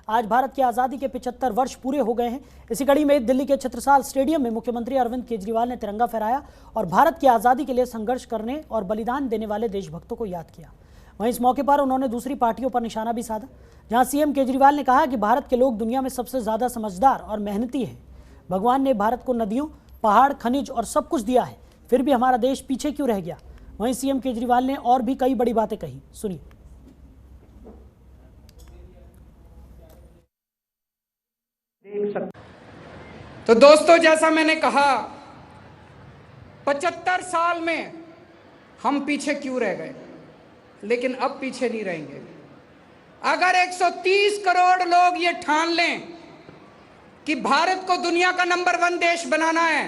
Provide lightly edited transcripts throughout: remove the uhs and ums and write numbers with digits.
आज भारत की आज़ादी के 75 वर्ष पूरे हो गए हैं। इसी कड़ी में दिल्ली के छत्रसाल स्टेडियम में मुख्यमंत्री अरविंद केजरीवाल ने तिरंगा फहराया और भारत की आज़ादी के लिए संघर्ष करने और बलिदान देने वाले देशभक्तों को याद किया। वहीं इस मौके पर उन्होंने दूसरी पार्टियों पर निशाना भी साधा, जहां सीएम केजरीवाल ने कहा कि भारत के लोग दुनिया में सबसे ज़्यादा समझदार और मेहनती हैं। भगवान ने भारत को नदियों, पहाड़, खनिज और सब कुछ दिया है, फिर भी हमारा देश पीछे क्यों रह गया। वहीं सीएम केजरीवाल ने और भी कई बड़ी बातें कही, सुनिए। तो दोस्तों, जैसा मैंने कहा, 75 साल में हम पीछे क्यों रह गए, लेकिन अब पीछे नहीं रहेंगे। अगर 130 करोड़ लोग ये ठान लें कि भारत को दुनिया का नंबर 1 देश बनाना है।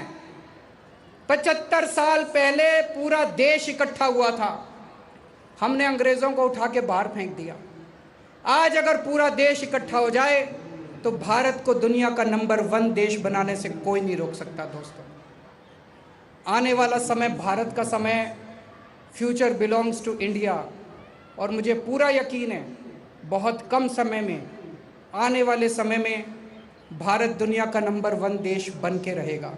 75 साल पहले पूरा देश इकट्ठा हुआ था, हमने अंग्रेजों को उठा के बाहर फेंक दिया। आज अगर पूरा देश इकट्ठा हो जाए तो भारत को दुनिया का नंबर 1 देश बनाने से कोई नहीं रोक सकता। दोस्तों, आने वाला समय भारत का समय, फ्यूचर बिलोंग्स टू इंडिया, और मुझे पूरा यकीन है बहुत कम समय में, आने वाले समय में भारत दुनिया का नंबर 1 देश बन के रहेगा।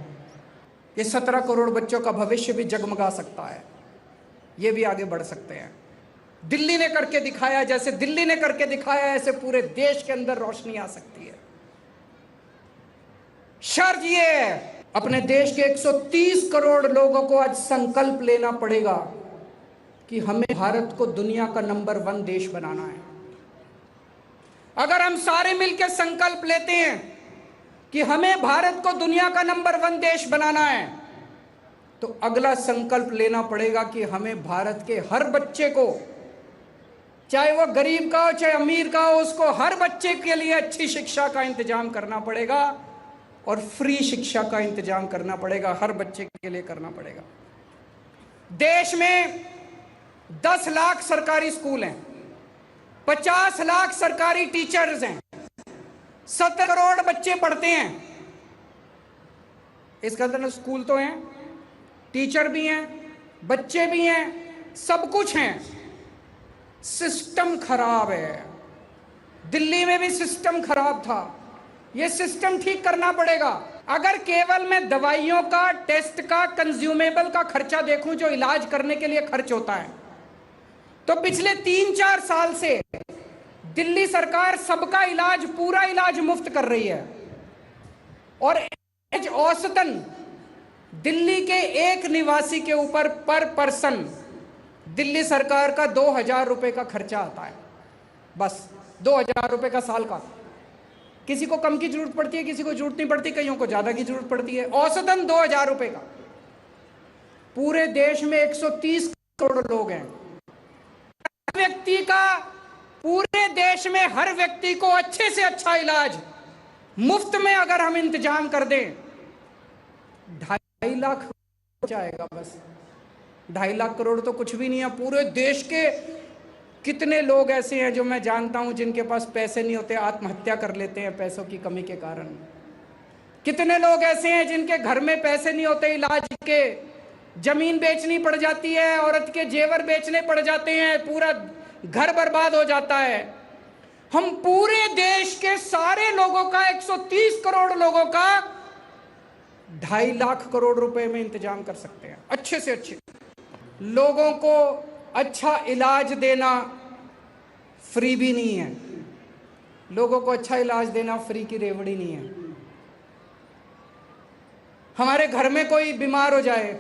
ये 17 करोड़ बच्चों का भविष्य भी जगमगा सकता है, ये भी आगे बढ़ सकते हैं। दिल्ली ने करके दिखाया, जैसे दिल्ली ने करके दिखाया ऐसे पूरे देश के अंदर रोशनी आ सकती है। शर्त ये है, अपने देश के 130 करोड़ लोगों को आज संकल्प लेना पड़ेगा कि हमें भारत को दुनिया का नंबर 1 देश बनाना है। अगर हम सारे मिलकर संकल्प लेते हैं कि हमें भारत को दुनिया का नंबर 1 देश बनाना है, तो अगला संकल्प लेना पड़ेगा कि हमें भारत के हर बच्चे को, चाहे वो गरीब का हो चाहे अमीर का हो, उसको हर बच्चे के लिए अच्छी शिक्षा का इंतजाम करना पड़ेगा और फ्री शिक्षा का इंतजाम करना पड़ेगा, हर बच्चे के लिए करना पड़ेगा। देश में 10 लाख सरकारी स्कूल हैं, 50 लाख सरकारी टीचर्स हैं, 70 करोड़ बच्चे पढ़ते हैं। इसका अंदर स्कूल तो हैं, टीचर भी हैं, बच्चे भी हैं, सब कुछ हैं। सिस्टम खराब है। दिल्ली में भी सिस्टम खराब था, यह सिस्टम ठीक करना पड़ेगा। अगर केवल मैं दवाइयों का, टेस्ट का, कंज्यूमेबल का खर्चा देखूं जो इलाज करने के लिए खर्च होता है, तो पिछले 3-4 साल से दिल्ली सरकार सबका इलाज, पूरा इलाज मुफ्त कर रही है। और औसतन दिल्ली के एक निवासी के ऊपर पर पर्सन दिल्ली सरकार का 2000 रुपए का खर्चा आता है। बस 2000 रुपए का साल का। किसी को कम की जरूरत पड़ती है, किसी को जरूरत नहीं पड़ती, कईयों को ज्यादा की जरूरत पड़ती है। औसतन 2000 रुपए का। पूरे देश में 130 करोड़ लोग हैं। व्यक्ति का, पूरे देश में हर व्यक्ति को अच्छे से अच्छा इलाज मुफ्त में अगर हम इंतजाम कर दें, 2.5 लाख जाएगा। बस 2.5 लाख करोड़ तो कुछ भी नहीं है। पूरे देश के कितने लोग ऐसे हैं जो मैं जानता हूं जिनके पास पैसे नहीं होते, आत्महत्या कर लेते हैं पैसों की कमी के कारण। कितने लोग ऐसे हैं जिनके घर में पैसे नहीं होते इलाज के, जमीन बेचनी पड़ जाती है, औरत के जेवर बेचने पड़ जाते हैं, पूरा घर बर्बाद हो जाता है। हम पूरे देश के सारे लोगों का, 130 करोड़ लोगों का 2.5 लाख करोड़ रुपए में इंतजाम कर सकते हैं। अच्छे से अच्छे लोगों को अच्छा इलाज देना फ्री भी नहीं है। लोगों को अच्छा इलाज देना फ्री की रेवड़ी नहीं है। हमारे घर में कोई बीमार हो जाए,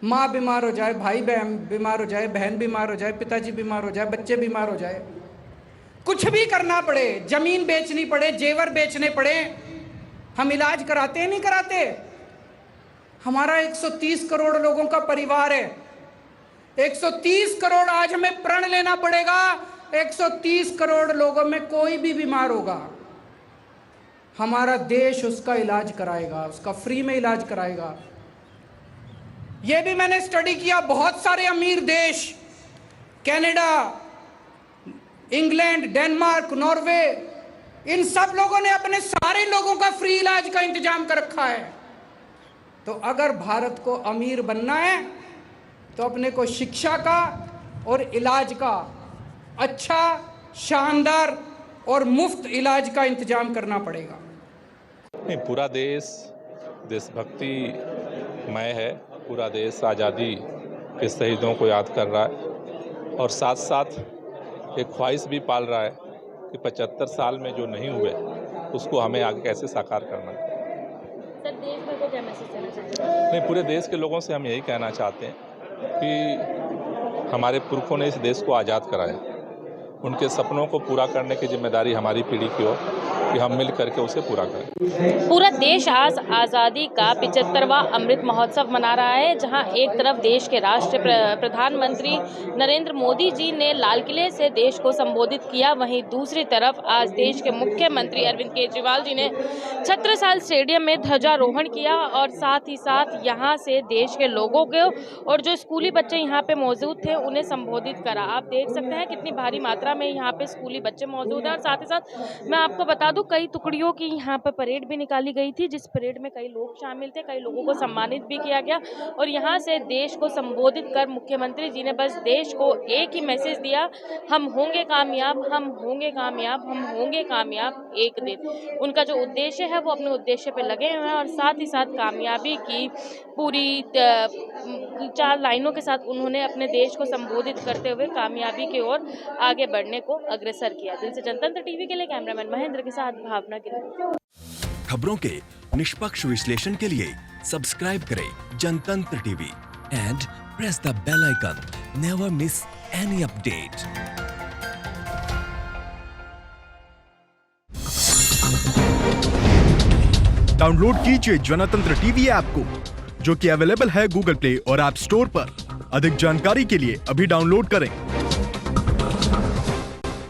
माँ बीमार हो जाए, भाई बहन बीमार हो जाए, बहन बीमार हो जाए, पिताजी बीमार हो जाए, बच्चे बीमार हो जाए, कुछ भी करना पड़े, जमीन बेचनी पड़े, जेवर बेचने पड़े, हम इलाज कराते हैं, नहीं कराते? हमारा 130 करोड़ लोगों का परिवार है। 130 करोड़ आज हमें प्रण लेना पड़ेगा। 130 करोड़ लोगों में कोई भी बीमार होगा, हमारा देश उसका इलाज कराएगा, उसका फ्री में इलाज कराएगा। यह भी मैंने स्टडी किया, बहुत सारे अमीर देश, कनाडा, इंग्लैंड, डेनमार्क, नॉर्वे, इन सब लोगों ने अपने सारे लोगों का फ्री इलाज का इंतजाम कर रखा है। तो अगर भारत को अमीर बनना है तो अपने को शिक्षा का और इलाज का अच्छा, शानदार और मुफ्त इलाज का इंतजाम करना पड़ेगा। नहीं, पूरा देश देशभक्ति मय है। पूरा देश आज़ादी के शहीदों को याद कर रहा है और साथ साथ एक ख्वाहिश भी पाल रहा है कि 75 साल में जो नहीं हुए उसको हमें आगे कैसे साकार करना है। सर, देश भर को क्या मैसेज देना चाहते हैं? नहीं, पूरे देश के लोगों से हम यही कहना चाहते हैं कि हमारे पुरखों ने इस देश को आज़ाद कराया, उनके सपनों को पूरा करने की जिम्मेदारी हमारी पीढ़ी की हो कि हम मिल करके उसे पूरा करें। पूरा देश आज आज़ादी का 75वां अमृत महोत्सव मना रहा है, जहां एक तरफ देश के प्रधानमंत्री नरेंद्र मोदी जी ने लाल किले से देश को संबोधित किया, वहीं दूसरी तरफ आज देश के मुख्यमंत्री अरविंद केजरीवाल जी ने छत्रसाल स्टेडियम में ध्वजारोहण किया और साथ ही साथ यहां से देश के लोगों को और जो स्कूली बच्चे यहां पे मौजूद थे उन्हें संबोधित करा। आप देख सकते हैं कितनी भारी मात्रा में यहाँ पे स्कूली बच्चे मौजूद हैं और साथ ही साथ मैं आपको बता दूं कई टुकड़ियों की यहाँ पर परेड भी निकाली गई थी, जिस परेड में कई लोग शामिल थे, कई लोगों को सम्मानित भी किया गया और यहाँ से देश को संबोधित कर मुख्यमंत्री जी ने बस देश को एक ही मैसेज दिया, हम होंगे कामयाब, हम होंगे कामयाब, हम होंगे कामयाब एक दिन। उनका जो उद्देश्य है वो अपने उद्देश्य पे लगे हुए हैं और साथ ही साथ कामयाबी की पूरी 4 लाइनों के साथ उन्होंने अपने देश को संबोधित करते हुए कामयाबी की ओर आगे बढ़ने को अग्रसर किया। दिल से जनतंत्र टीवी के लिए कैमरामैन महेंद्र के साथ भावना गिरी। खबरों के निष्पक्ष विश्लेषण के लिए सब्सक्राइब करें Jantantra TV and press the bell icon. Never miss any update. Download कीजिए जनतंत्र टीवी ऐप को, जो कि अवेलेबल है गूगल प्ले और ऐप स्टोर पर। अधिक जानकारी के लिए अभी डाउनलोड करें।